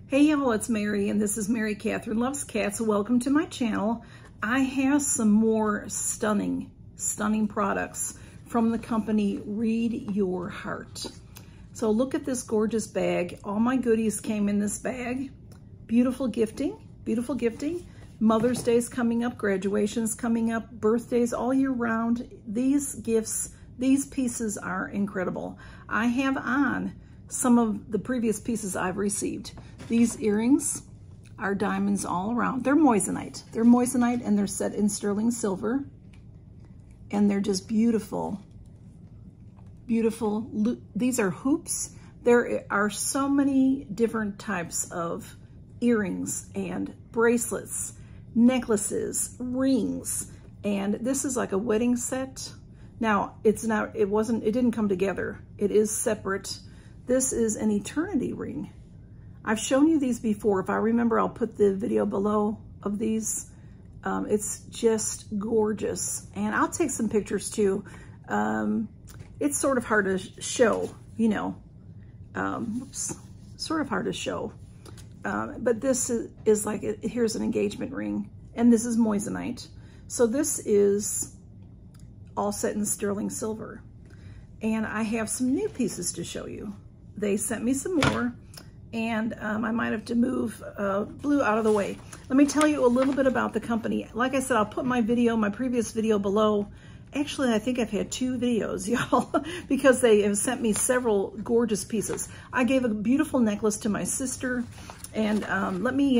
Hey y'all, it's Mary and this is Mary Catherine Loves Cats. Welcome to my channel. I have some more stunning products from the company Read Your Heart. So look at this gorgeous bag. All my goodies came in this bag. Beautiful gifting, beautiful gifting. Mother's Day's coming up, graduation's coming up, birthdays all year round. These gifts, these pieces are incredible. I have on some of the previous pieces I've received. These earrings are diamonds all around. They're Moissanite. They're Moissanite and they're set in sterling silver. And they're just beautiful, beautiful. These are hoops. There are so many different types of earrings and bracelets, necklaces, rings, and this is like a wedding set. Now, it didn't come together. It is separate. This is an eternity ring. I've shown you these before. If I remember, I'll put the video below of these. It's just gorgeous. And I'll take some pictures too. It's sort of hard to show, you know. Sort of hard to show. But this is like, here's an engagement ring. And this is Moissanite. So this is all set in sterling silver. And I have some new pieces to show you. They sent me some more. And I might have to move blue out of the way. Let me tell you a little bit about the company. Like I said, I'll put my previous video below. Actually, I think I've had 2 videos, y'all, because they have sent me several gorgeous pieces. I gave a beautiful necklace to my sister, and let me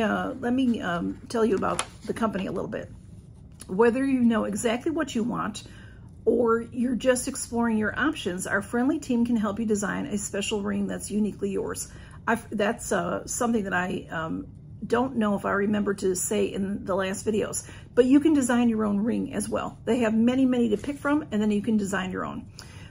tell you about the company a little bit. Whether you know exactly what you want or you're just exploring your options, our friendly team can help you design a special ring that's uniquely yours. That's something that I don't know if I remember to say in the last videos, but you can design your own ring as well. They have many to pick from, and then you can design your own.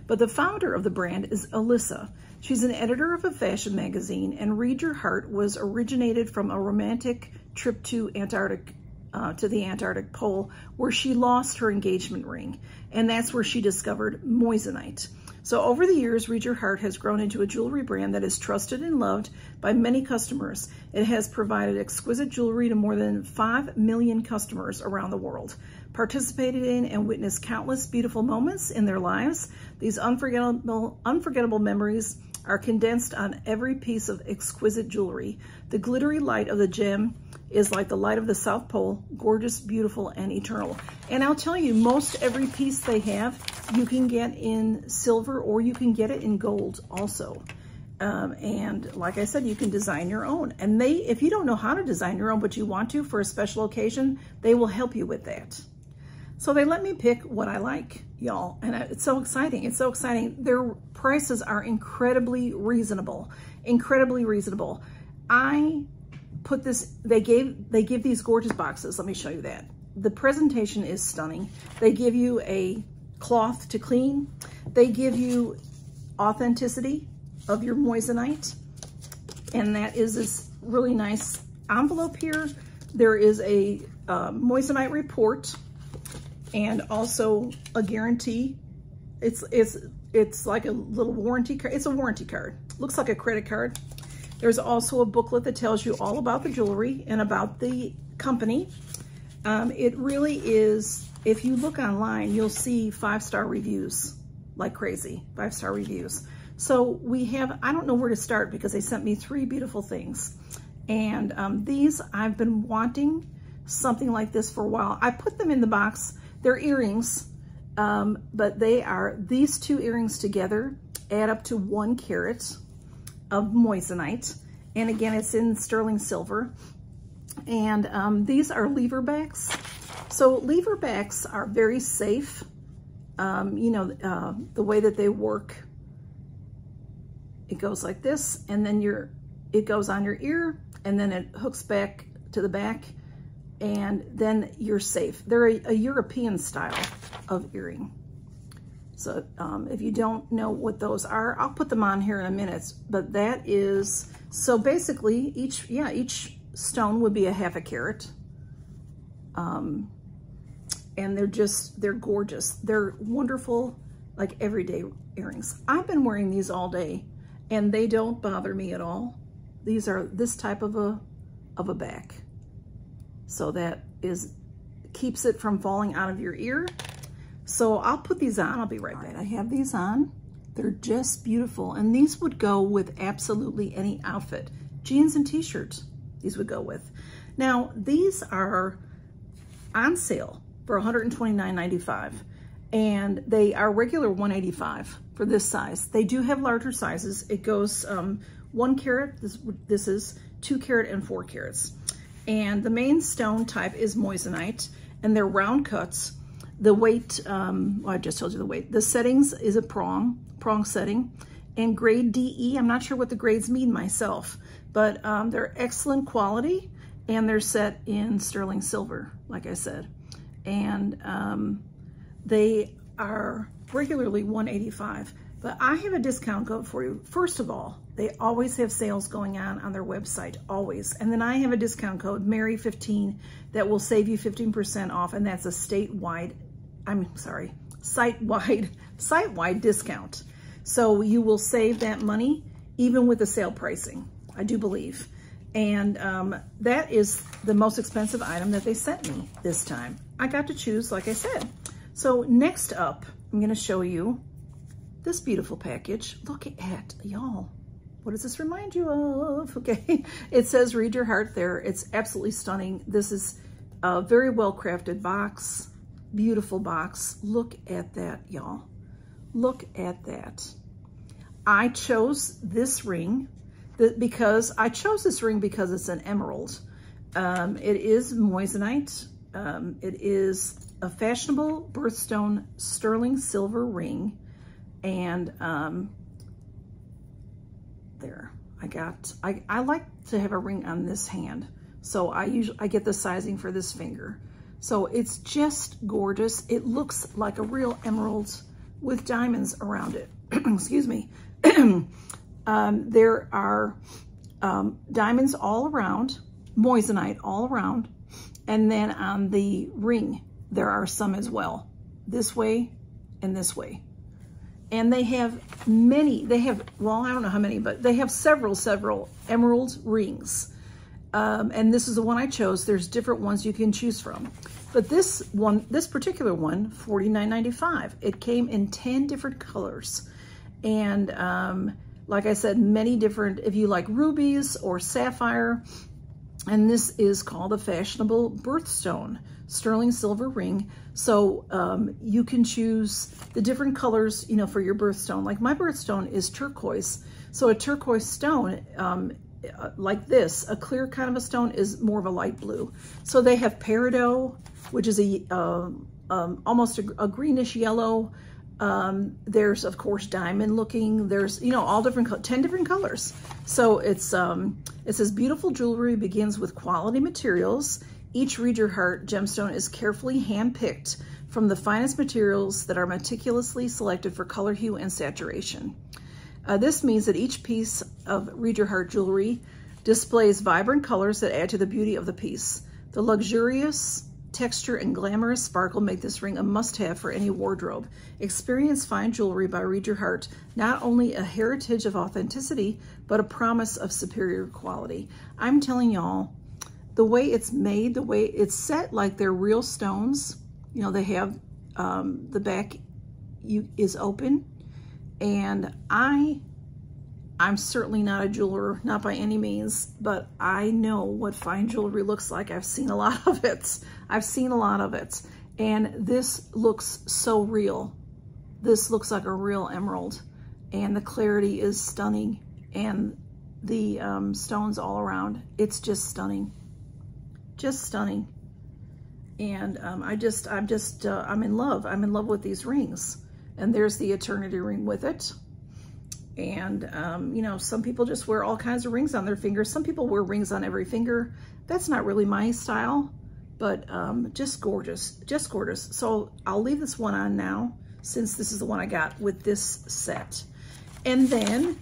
But the founder of the brand is Alyssa. She's an editor of a fashion magazine, and Read Your Heart was originated from a romantic trip to the Antarctic pole, where she lost her engagement ring, and that's where she discovered Moissanite. So over the years, Read Your Heart has grown into a jewelry brand that is trusted and loved by many customers. It has provided exquisite jewelry to more than 5 million customers around the world, participated in and witnessed countless beautiful moments in their lives. These unforgettable memories are condensed on every piece of exquisite jewelry. The glittery light of the gem is like the light of the South Pole, gorgeous, beautiful, and eternal. And I'll tell you, most every piece they have, you can get in silver or you can get it in gold also. And like I said, you can design your own. And if you don't know how to design your own, but you want to for a special occasion, they will help you with that. So they let me pick what I like, y'all. And it's so exciting. It's so exciting. Their prices are incredibly reasonable, incredibly reasonable. I put this, they give these gorgeous boxes. Let me show you that. The presentation is stunning. They give you a cloth to clean. They give you authenticity of your Moissanite. And that is this really nice envelope here. There is a Moissanite report and also a guarantee. It's like a little warranty card. It's a warranty card. Looks like a credit card. There's also a booklet that tells you all about the jewelry and about the company. It really is, if you look online, you'll see 5-star reviews like crazy, 5-star reviews. So we have, I don't know where to start because they sent me 3 beautiful these. And these, I've been wanting something like this for a while. I put them in the box. They're earrings, but these 2 earrings together add up to 1 carat of Moissanite. And again, it's in sterling silver. And these are Leverbacks. So Leverbacks are very safe. You know, the way that they work, it goes like this, and then it goes on your ear, and then it hooks back to the back, and then you're safe. They're a European style of earring. So if you don't know what those are, I'll put them on here in a minute, but that is, so basically each stone would be 1/2 carat. And they're gorgeous. They're wonderful, like everyday earrings. I've been wearing these all day and they don't bother me at all. These are this type of a back. So that keeps it from falling out of your ear. So I'll put these on, I'll be right back. I have these on. They're just beautiful. And these would go with absolutely any outfit. Jeans and t-shirts, these would go with. Now, these are on sale for $129.95. And they are regular $185 for this size. They do have larger sizes. It goes 1 carat, this is 2 carat and 4 carats. And the main stone type is Moissanite, and they're round cuts. The weight, well, I just told you the weight. The settings is a prong setting, and grade DE. I'm not sure what the grades mean myself, but they're excellent quality, and they're set in sterling silver, like I said. And they are regularly $185, but I have a discount code for you. First of all, they always have sales going on their website, always. And then I have a discount code, MARY15, that will save you 15% off, and that's a site-wide discount. So you will save that money even with the sale pricing, I do believe. And that is the most expensive item that they sent me this time. I got to choose, like I said. So next up, I'm gonna show you this beautiful package. Look at, y'all. What does this remind you of? Okay, it says read your heart there. It's absolutely stunning. This is a very well-crafted box, beautiful box. Look at that, y'all. Look at that. I chose this ring because it's an emerald. It is Moissanite. It is a Fashionable Birthstone sterling silver ring. And there, I like to have a ring on this hand. So I get the sizing for this finger. So it's just gorgeous. It looks like a real emerald with diamonds around it. Excuse me. There are diamonds all around, Moissanite all around. And then on the ring, there are some as well, this way and this way. And they have well, I don't know how many, but they have several emerald rings. And this is the one I chose. There's different ones you can choose from. But this particular one, $49.95. It came in 10 different colors. And like I said, many different, if you like rubies or sapphire. And this is called a Fashionable Birthstone sterling silver ring. So you can choose the different colors, you know, for your birthstone. Like my birthstone is turquoise. So a turquoise stone, like this, a clear kind of a stone, is more of a light blue. So they have peridot, which is almost a greenish yellow. There's of course diamond looking. There's, you know, all different 10 different colors. So it says beautiful jewelry begins with quality materials. Each Read Your Heart gemstone is carefully hand-picked from the finest materials that are meticulously selected for color, hue, and saturation. This means that each piece of Read Your Heart jewelry displays vibrant colors that add to the beauty of the piece. The luxurious texture and glamorous sparkle make this ring a must-have for any wardrobe. Experience fine jewelry by Read Your Heart, not only a heritage of authenticity, but a promise of superior quality. I'm telling y'all, the way it's made, the way it's set like they're real stones, you know, they have the back is open. And I'm certainly not a jeweler, not by any means, but I know what fine jewelry looks like. I've seen a lot of it. And this looks so real. This looks like a real emerald, and the clarity is stunning, and the stones all around. It's just stunning. Just stunning. And I'm in love. I'm in love with these rings. And there's the eternity ring with it. And, you know, some people just wear all kinds of rings on their fingers. Some people wear rings on every finger. That's not really my style, but just gorgeous, just gorgeous. So I'll leave this one on now, since this is the one I got with this set. And then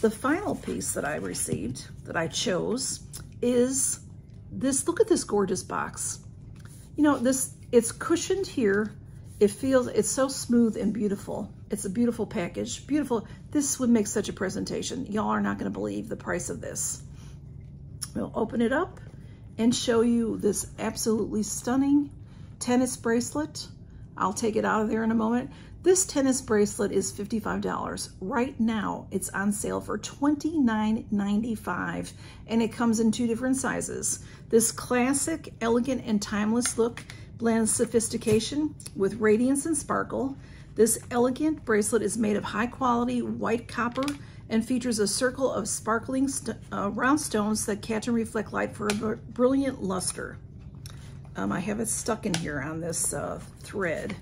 the final piece that I received, that I chose, is this. Look at this gorgeous box. You know, it's cushioned here. It's so smooth and beautiful. It's a beautiful package, beautiful. This would make such a presentation. Y'all are not gonna believe the price of this. We'll open it up and show you this absolutely stunning tennis bracelet. I'll take it out of there in a moment. This tennis bracelet is $55. Right now, it's on sale for $29.95, and it comes in 2 different sizes. This classic, elegant, and timeless look blends sophistication with radiance and sparkle. This elegant bracelet is made of high-quality white copper and features a circle of sparkling round stones that catch and reflect light for a brilliant luster. I have it stuck in here on this thread.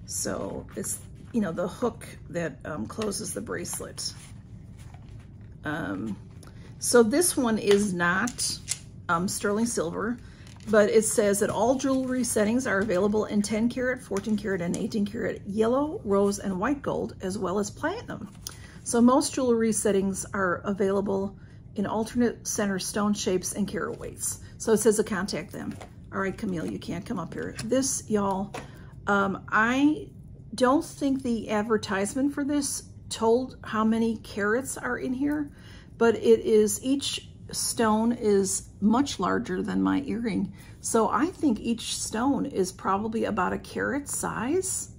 So it's, you know, the hook that closes the bracelet. So this one is not sterling silver, but it says that all jewelry settings are available in 10 karat, 14 karat, and 18 karat yellow, rose, and white gold, as well as platinum. So most jewelry settings are available in alternate center stone shapes and carat weights. So it says to contact them. All right, Camille, you can't come up here. This, y'all, I don't think the advertisement for this told how many carats are in here, but it is, each stone is much larger than my earring. So I think each stone is probably about a carat size.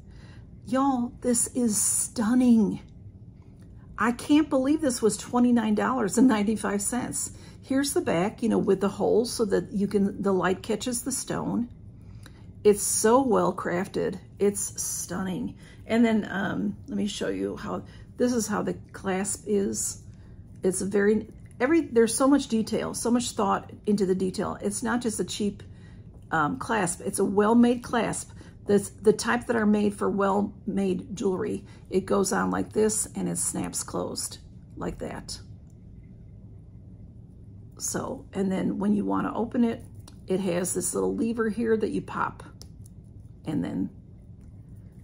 Y'all, this is stunning. I can't believe this was $29.95. Here's the back, you know, with the holes so that you can, the light catches the stone. It's so well crafted. It's stunning. And then let me show you how, this is how the clasp is. It's a very, there's so much detail, so much thought into the detail. It's not just a cheap clasp. It's a well-made clasp. That's the type that are made for well-made jewelry. It goes on like this and it snaps closed like that. So, and then when you want to open it, it has this little lever here that you pop. And then,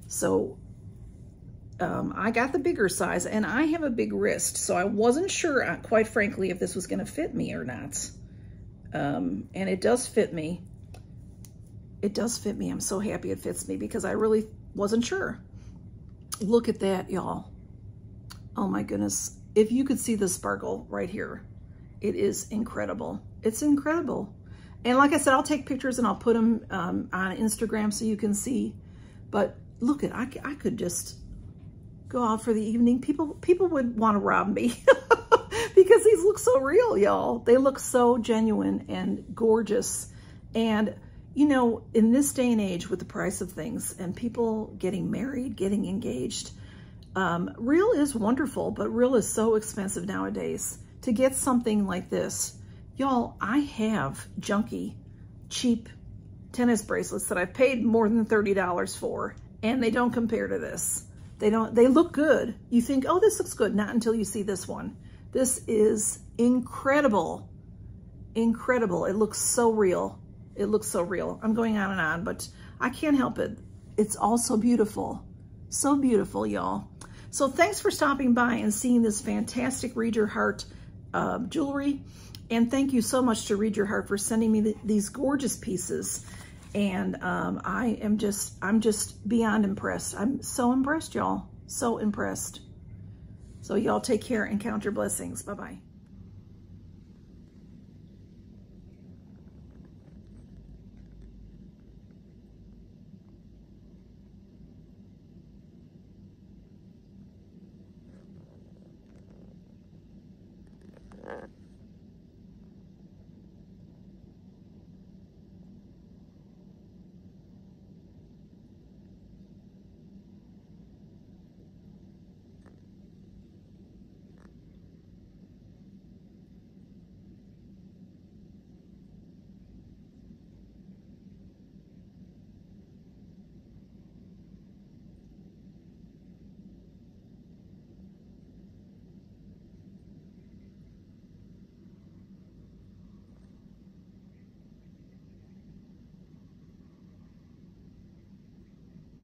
so I got the bigger size, and I have a big wrist, so I wasn't sure, quite frankly, if this was going to fit me or not. And it does fit me. It does fit me. I'm so happy it fits me because I really wasn't sure. Look at that, y'all. Oh my goodness. If you could see the sparkle right here, it is incredible. It's incredible. And like I said, I'll take pictures and I'll put them on Instagram so you can see. But look at, I could just go out for the evening. People would want to rob me because these look so real, y'all. They look so genuine and gorgeous. And you know, in this day and age with the price of things and people getting married, getting engaged, real is wonderful, but real is so expensive nowadays. To get something like this, y'all, I have junky, cheap tennis bracelets that I've paid more than $30 for, and they don't compare to this. They look good. You think, oh, this looks good. Not until you see this one. This is incredible. Incredible. It looks so real. It looks so real. I'm going on and on, but I can't help it. It's all so beautiful. So beautiful, y'all. So thanks for stopping by and seeing this fantastic Read Your Heart jewelry. And thank you so much to Read Your Heart for sending me these gorgeous pieces. And I'm just beyond impressed. I'm so impressed, y'all. So impressed. So y'all take care and count your blessings. Bye-bye.